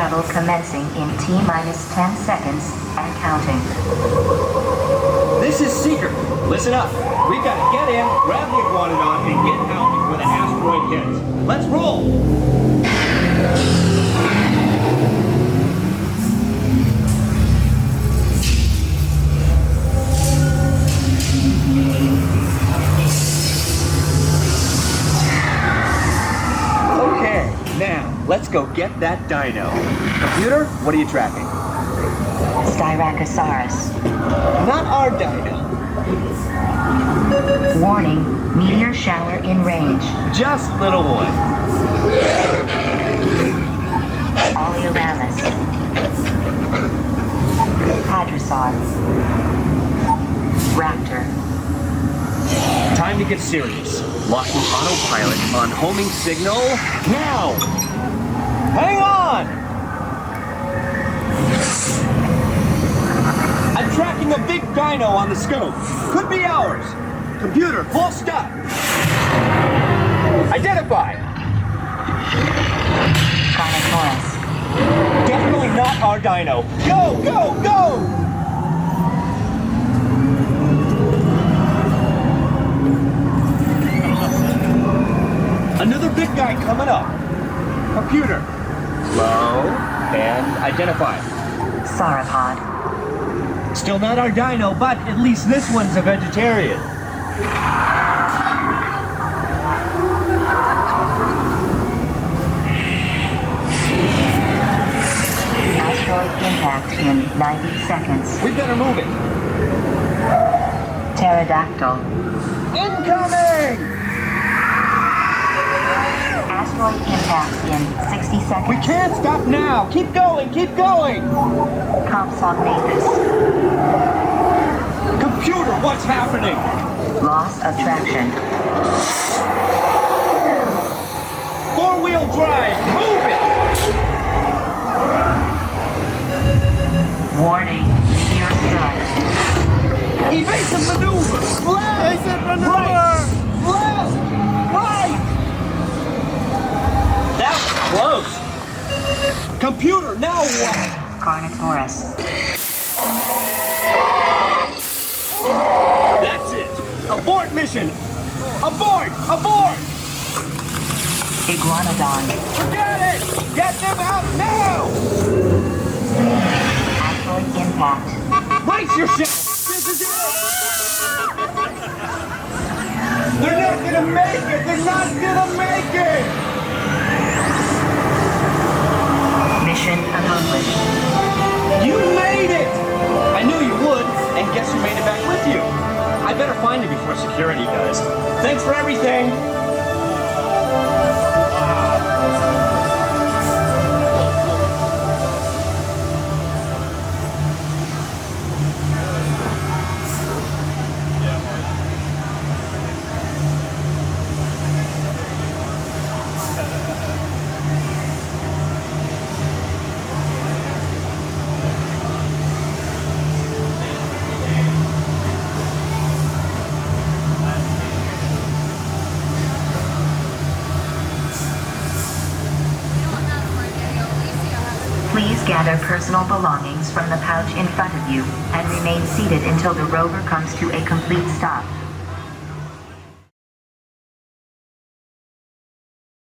travel commencing in T-minus 10 seconds and counting. This is secret. Listen up. We've got to get in, grab the iguanodon, and get out before the asteroid hits. Let's roll! Okay, now, let's go get that dino. Computer, what are you tracking? Styracosaurus. Not our dino. Warning, meteor shower in range. Just little one. Oleoramus. Hadrosaur. Raptor. Time to get serious. Locking autopilot on homing signal now! Hang on! I'm tracking a big dino on the scope. Could be ours. Computer, full stop. Identify. Carnotaurus. Definitely not our dino. Go, go, go! Another big guy coming up. Computer. Slow and identify. Sauropod. Still not our dino, but at least this one's a vegetarian. Asteroid impact in 90 seconds. We better move it. Pterodactyl. Incoming! Asteroid impact in 60 seconds. We can't stop now. Keep going, keep going. Compsognathus. Computer, what's happening? Loss of traction. Four-wheel drive, move it! Warning, meteor strike. Evasive maneuver! Left! Evasive maneuver! Right! Left! Right! That was close! Computer, now what? Carnotaurus. That's it! Abort mission! Abort! Abort! Iguanodon. Forget it! Get them out now! Asteroid impact. Brace yourself! This is it! They're not gonna make it! They're not gonna make it! Mission accomplished. You made it! I knew you would, and guess who made it back with you? I better find you before security does. Thanks for everything! Please gather personal belongings from the pouch in front of you and remain seated until the rover comes to a complete stop.